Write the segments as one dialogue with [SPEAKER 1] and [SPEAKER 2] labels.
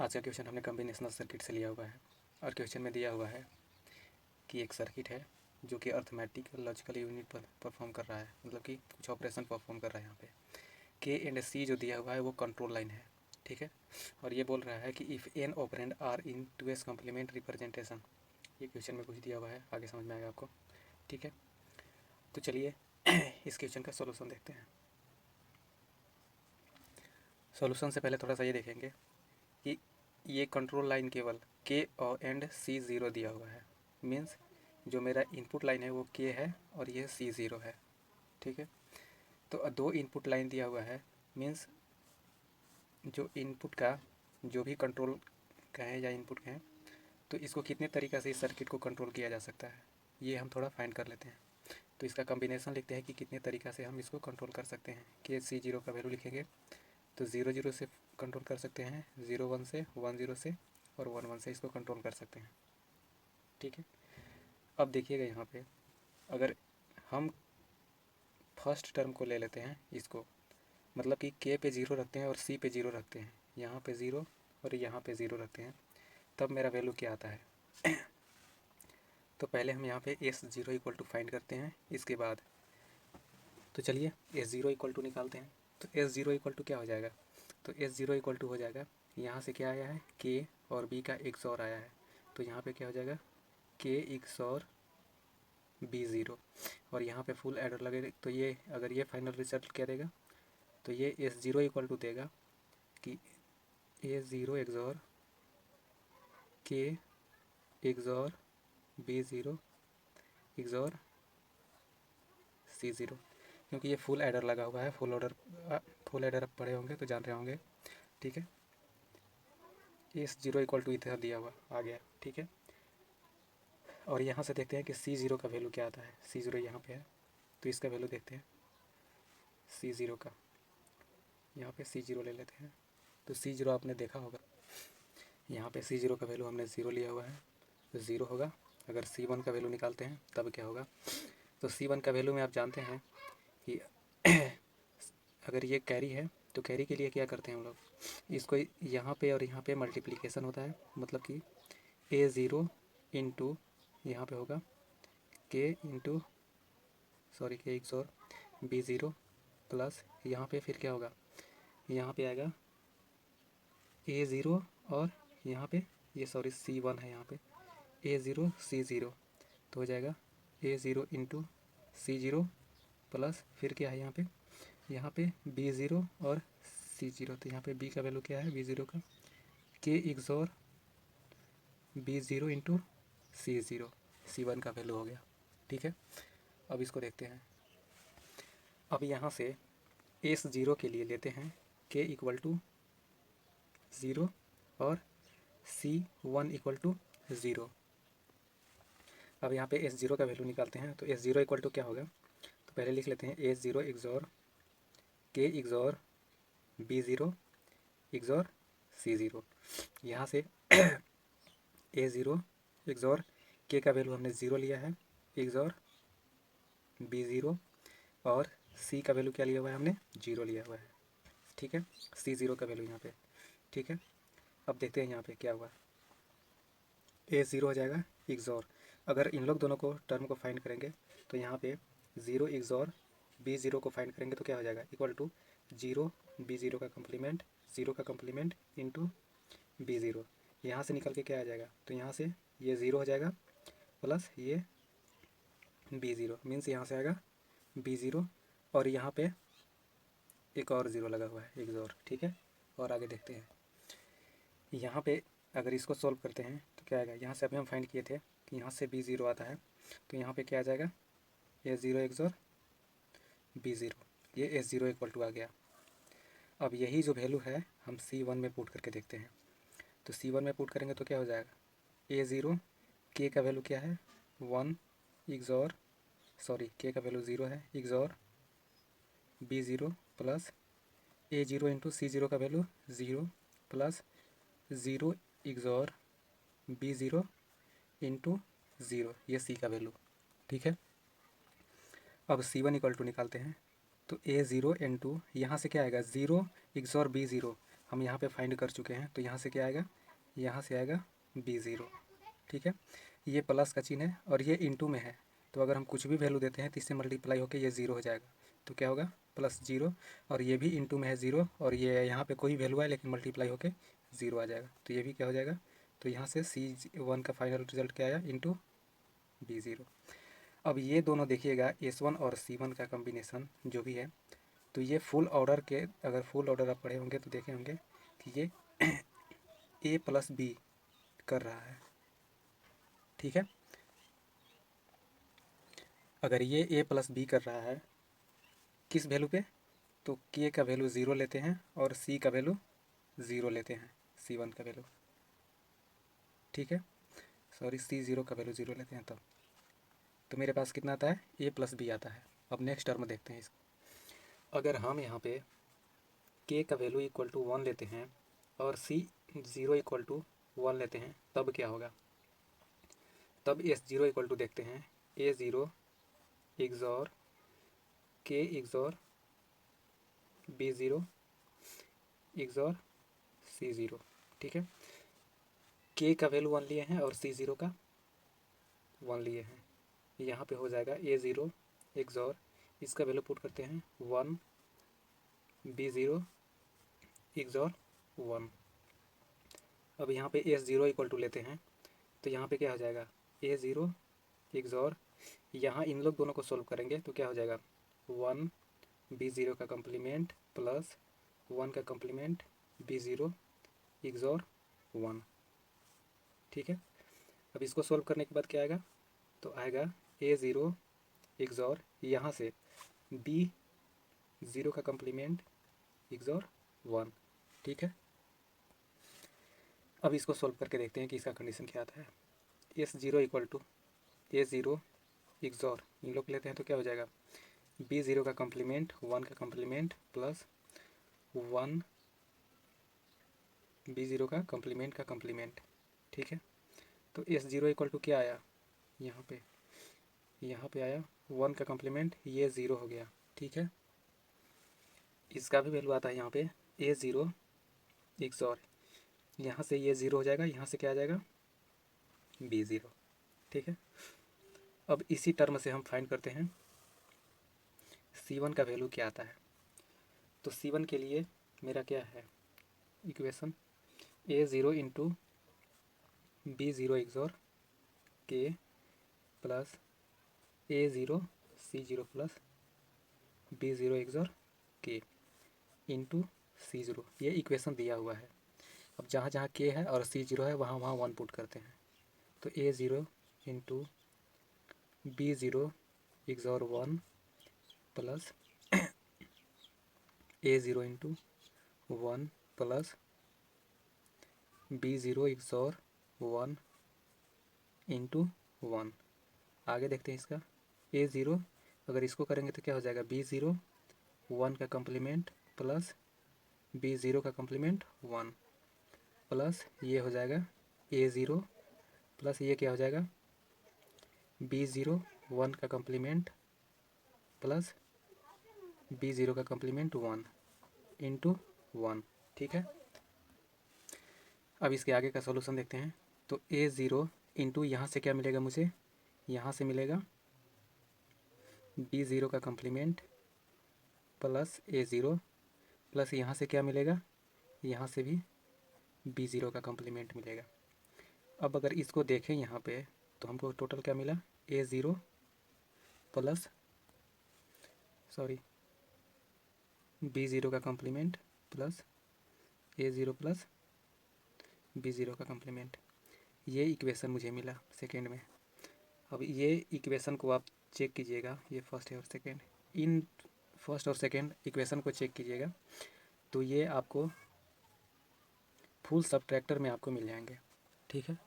[SPEAKER 1] आज का क्वेश्चन हमने कॉम्बिनेशनल सर्किट से लिया हुआ है और क्वेश्चन में दिया हुआ है कि एक सर्किट है जो कि अर्थमेटिक लॉजिकल यूनिट पर परफॉर्म कर रहा है, मतलब कि कुछ ऑपरेशन परफॉर्म कर रहा है। यहाँ पे के एंड सी जो दिया हुआ है वो कंट्रोल लाइन है, ठीक है। और ये बोल रहा है कि if an operand are in two's complement representation, ये क्वेश्चन में कुछ दिया हुआ है, आगे समझ में आएगा आपको, ठीक है। तो चलिए इस क्वेश्चन का सोल्यूशन देखते हैं। सोल्यूशन से पहले थोड़ा सा ये देखेंगे कि ये कंट्रोल लाइन केवल के और एंड सी ज़ीरो दिया हुआ है, मीन्स जो मेरा इनपुट लाइन है वो के है और ये सी ज़ीरो है, ठीक है। तो दो इनपुट लाइन दिया हुआ है, मीन्स जो इनपुट का जो भी कंट्रोल का है या इनपुट का है, तो इसको कितने तरीक़े से इस सर्किट को कंट्रोल किया जा सकता है ये हम थोड़ा फाइंड कर लेते हैं। तो इसका कॉम्बिनेशन लिखते हैं कि कितने तरीक़ा से हम इसको कंट्रोल कर सकते हैं। के सी ज़ीरो का वैल्यू लिखेंगे तो 0 0 से कंट्रोल कर सकते हैं, 0 1 से, 1 0 से और 1 1 से इसको कंट्रोल कर सकते हैं, ठीक है। अब देखिएगा यहाँ पे अगर हम फर्स्ट टर्म को ले लेते हैं इसको, मतलब कि के पे 0 रखते हैं और सी पे 0 रखते हैं, यहाँ पे 0 और यहाँ पे 0 रखते हैं, तब मेरा वैल्यू क्या आता है। तो पहले हम यहाँ पे S zero equal to find करते हैं। इसके बाद तो चलिए एस ज़ीरो इक्वल टू निकालते हैं। तो एस ज़ीरो इक्वल टू क्या हो जाएगा, तो एस ज़ीरो इक्वल टू हो जाएगा, यहाँ से क्या आया है के और बी का XOR आया है, तो यहाँ पे क्या हो जाएगा के XOR बी ज़ीरो, और यहाँ पे फुल एडर लगे, तो ये अगर ये फाइनल रिजल्ट क्या देगा, तो ये एस ज़ीरो इक्वल टू देगा कि ए ज़ीरो XOR के XOR बी ज़ीरो XOR सी ज़ीरो, क्योंकि ये फुल एडर लगा हुआ है। फुल एडर आप पढ़े होंगे तो जान रहे होंगे, ठीक है। एस ज़ीरो इक्वल टू इधर दिया हुआ आ गया, ठीक है। और यहाँ से देखते हैं कि सी ज़ीरो का वैल्यू क्या आता है। सी ज़ीरो यहाँ पे है, तो इसका वैल्यू देखते हैं सी ज़ीरो का, यहाँ पे सी ज़ीरो ले लेते हैं। तो सी ज़ीरो आपने देखा होगा, यहाँ पे सी ज़ीरो का वैल्यू हमने ज़ीरो लिया हुआ है, तो ज़ीरो होगा। अगर सी वन का वैल्यू निकालते हैं तब क्या होगा, तो सी वन का वैल्यू में आप जानते हैं कि अगर ये कैरी है तो कैरी के लिए क्या करते हैं हम लोग, इसको यहाँ पे और यहाँ पे मल्टीप्लिकेशन होता है, मतलब कि ए ज़ीरो इंटू यहाँ पे होगा के इंटू के XOR बी ज़ीरो प्लस यहाँ पे फिर क्या होगा, यहाँ पे आएगा ए ज़ीरो और यहाँ पे ये सी वन है, यहाँ पे ए ज़ीरो सी ज़ीरो, तो हो जाएगा ए zero into C zero plus फिर क्या है यहाँ पे बी ज़ीरो और सी ज़ीरो, तो यहाँ पे बी का वैल्यू क्या है बी ज़ीरो का के XOR B zero into C zero, सी वन का वैल्यू हो गया, ठीक है। अब इसको देखते हैं। अब यहाँ से एस ज़ीरो के लिए लेते हैं के इक्वल टू ज़ीरो और सी वन इक्वल टू ज़ीरो। अब यहाँ पे एस ज़ीरो का वैल्यू निकालते हैं, तो एस ज़ीरो इक्वल टू क्या होगा, तो पहले लिख लेते हैं एस ज़ीरो XOR के XOR बी ज़ीरो XOR सी ज़ीरो। यहाँ से ए ज़ीरो XOR के का वैल्यू हमने ज़ीरो लिया है XOR बी ज़ीरो, और सी का वैल्यू क्या लिया हुआ है हमने जीरो लिया हुआ है, ठीक है। सी ज़ीरो का वैल्यू यहाँ पे, ठीक है। अब देखते हैं यहाँ पे क्या हुआ, ए ज़ीरो हो जाएगा XOR, अगर इन लोग दोनों को टर्म को फाइंड करेंगे तो यहाँ पे ज़ीरो XOR बी ज़ीरो को फाइंड करेंगे तो क्या हो जाएगा equal to zero B zero का कम्प्लीमेंट, ज़ीरो का कम्प्लीमेंट इंटू बी ज़ीरो। यहाँ से निकल के क्या आ जाएगा, तो यहाँ से ये ज़ीरो हो जाएगा प्लस ये बी ज़ीरो, मीन्स यहाँ से आएगा बी ज़ीरो और यहाँ पे एक और ज़ीरो लगा हुआ है XOR, ठीक है। और आगे देखते हैं, यहाँ पे अगर इसको सॉल्व करते हैं तो क्या आएगा, यहाँ से अभी हम फाइंड किए थे कि यहाँ से बी ज़ीरो आता है, तो यहाँ पे क्या आ जाएगा ए ज़ीरो XOR बी ज़ीरो, ये एस ज़ीरो इक्वल टू आ गया। अब यही जो वैल्यू है हम सी वन में पुट करके देखते हैं, तो सी वन में पुट करेंगे तो क्या हो जाएगा ए ज़ीरो के का वैल्यू क्या है वन XOR के का वैल्यू ज़ीरो है XOR B zero plus A zero into C zero का value zero plus zero XOR B zero into zero, ये सी का वैल्यू, ठीक है। अब सी वन इक्वल टू निकालते हैं, तो ए ज़ीरो इंटू यहाँ से क्या आएगा ज़ीरो XOR बी ज़ीरो, हम यहाँ पे फाइंड कर चुके हैं, तो यहाँ से क्या आएगा, यहाँ से आएगा B0, ठीक है। ये प्लस का चिन्ह है और ये इनटू में है, तो अगर हम कुछ भी वैल्यू देते हैं तो इससे मल्टीप्लाई होकर ये 0 हो जाएगा, तो क्या होगा +0, और ये भी इनटू में है 0, और ये यहाँ पे कोई वैल्यू है लेकिन मल्टीप्लाई होकर 0 आ जाएगा, तो ये भी क्या हो जाएगा। तो यहाँ से C1 का फाइनल रिजल्ट क्या आया, इंटू B0। अब ये दोनों देखिएगा S1 और C1 का कॉम्बिनेशन जो भी है, तो ये फुल ऑर्डर के, अगर फुल ऑर्डर आप पढ़े होंगे तो देखे होंगे कि ये A + B कर रहा है, ठीक है। अगर ये A + B कर रहा है किस वैल्यू पे, तो K का वैल्यू 0 लेते हैं और C का वैल्यू 0 लेते हैं, C1 का वैल्यू, ठीक है, सॉरी C0 का वैल्यू 0 लेते हैं तब, तो मेरे पास कितना आता है, A + B आता है। अब नेक्स्ट टर्म देखते हैं इसको। अगर हम यहाँ पे K का वैल्यू = 1 लेते हैं और C0 = 1 लेते हैं, तब क्या होगा, तब S0 देखते हैं A0 XOR K XOR B0 XOR C0, ठीक है। K का वैल्यू 1 लिए हैं और C0 का 1 लिए हैं, यहाँ पे हो जाएगा A0 XOR, इसका वैल्यू पुट करते हैं 1 B0 XOR 1। अब यहाँ पे S0 लेते हैं, तो यहाँ पे क्या हो जाएगा, A0 XOR, यहाँ इन लोग दोनों को सोल्व करेंगे तो क्या हो जाएगा, 1 B0 का कम्प्लीमेंट प्लस 1 का कम्प्लीमेंट B0 XOR 1, ठीक है। अब इसको सोल्व करने के बाद क्या आएगा, तो आएगा A0 XOR, यहाँ से B0 का कम्प्लीमेंट XOR 1, ठीक है। अब इसको सोल्व करके देखते हैं कि इसका कंडीशन क्या आता है। S0 = A0 XOR, इन लोग लेते हैं तो क्या हो जाएगा, B0 का कम्प्लीमेंट 1 का कम्प्लीमेंट प्लस 1 B0 का कम्प्लीमेंट का कम्प्लीमेंट, ठीक है। तो S0 क्या आया, यहाँ पे आया 1 का कम्प्लीमेंट, ये 0 हो गया, ठीक है। इसका भी वैल्यू आता है यहाँ पे A0 XOR, यहाँ से ये 0 हो जाएगा, यहाँ से क्या आ जाएगा B0, ठीक है। अब इसी टर्म से हम फाइंड करते हैं C1 का वैल्यू क्या आता है। तो C1 के लिए मेरा क्या है equation, A0 × B0 XOR K plus A0 C0 plus B0 XOR K into C0, ये इक्वेशन दिया हुआ है। अब जहाँ जहाँ K है और C0 है वहाँ वहाँ 1 पुट करते हैं, तो A0 × B0 XOR 1 plus A0 × 1 plus B0 XOR 1 into 1। आगे देखते हैं इसका A0, अगर इसको करेंगे तो क्या हो जाएगा, B0 1 का कम्प्लीमेंट प्लस B0 का कम्प्लीमेंट 1 प्लस ये हो जाएगा A0 प्लस ये क्या हो जाएगा B0 1 का कम्प्लीमेंट प्लस B0 का कम्प्लीमेंट 1 इंटू 1, ठीक है। अब इसके आगे का सॉल्यूशन देखते हैं। तो A0 इंटू यहाँ से क्या मिलेगा मुझे, यहाँ से मिलेगा B0 का कम्प्लीमेंट प्लस A0 प्लस यहाँ से क्या मिलेगा, यहाँ से भी B0 का कम्प्लीमेंट मिलेगा। अब अगर इसको देखें यहाँ पे तो हमको टोटल क्या मिला, A0 प्लस B0 का complement plus A0 plus B0 का कम्प्लीमेंट, ये इक्वेशन मुझे मिला सेकेंड में। अब ये इक्वेशन को आप चेक कीजिएगा, ये फर्स्ट है और सेकेंड, इन फर्स्ट और सेकेंड इक्वेशन को चेक कीजिएगा तो ये आपको फुल सबट्रैक्टर में आपको मिल जाएंगे, ठीक है।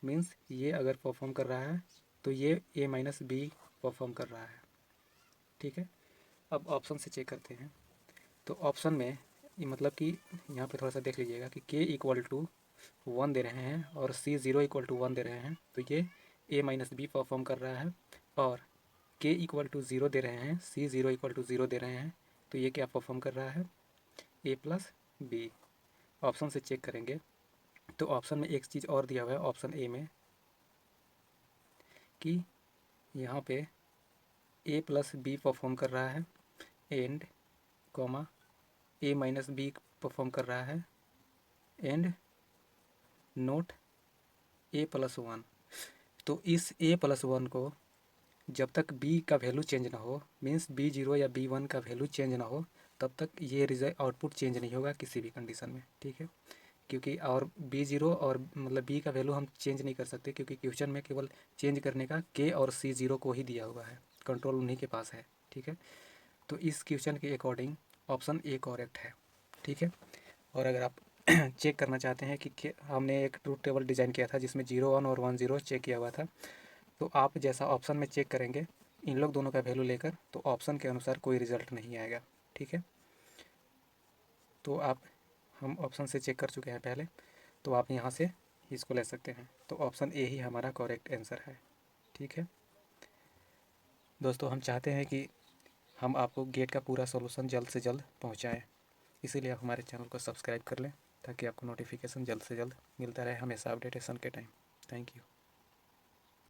[SPEAKER 1] मीन्स ये अगर परफॉर्म कर रहा है तो ये A - B परफॉर्म कर रहा है, ठीक है। अब ऑप्शन से चेक करते हैं, तो ऑप्शन में मतलब कि यहाँ पे थोड़ा सा देख लीजिएगा कि K = 1 दे रहे हैं और C0 = 1 दे रहे हैं, तो ये A - B परफॉर्म कर रहा है, और K = 0 दे रहे हैं, C0 = 0 दे रहे हैं, तो ये क्या परफॉर्म कर रहा है, A + B। ऑप्शन से चेक करेंगे तो ऑप्शन में एक चीज़ और दिया हुआ है ऑप्शन ए में कि यहाँ पे ए प्लस बी परफॉर्म कर रहा है and comma A minus be perform कर रहा है and note A plus one. तो इस ए प्लस वन को जब तक बी का वैल्यू चेंज ना हो, मीन्स बी जीरो या बी वन का वैल्यू चेंज ना हो, तब तक ये रिजल्ट आउटपुट चेंज नहीं होगा किसी भी कंडीशन में, ठीक है। क्योंकि और बी जीरो और मतलब बी का वैल्यू हम चेंज नहीं कर सकते, क्योंकि क्वेश्चन में केवल चेंज करने का के और सी जीरो को ही दिया हुआ है, कंट्रोल उन्हीं के पास है, ठीक है। तो इस क्वेश्चन के अकॉर्डिंग ऑप्शन ए करेक्ट है, ठीक है। और अगर आप चेक करना चाहते हैं कि हमने एक ट्रूथ टेबल डिज़ाइन किया था जिसमें 0 1 और 1 0 चेक किया हुआ था, तो आप जैसा ऑप्शन में चेक करेंगे इन लोग दोनों का वैल्यू लेकर, तो ऑप्शन के अनुसार कोई रिजल्ट नहीं आएगा, ठीक है। तो आप हम ऑप्शन से चेक कर चुके हैं पहले, तो आप यहाँ से इसको ले सकते हैं। तो ऑप्शन ए ही हमारा करेक्ट आंसर है, ठीक है। दोस्तों, हम चाहते हैं कि हम आपको गेट का पूरा सॉल्यूशन जल्द से जल्द पहुँचाएँ, इसीलिए आप हमारे चैनल को सब्सक्राइब कर लें ताकि आपको नोटिफिकेशन जल्द से जल्द मिलता रहे हमेशा अपडेटेशन के टाइम। Thank you.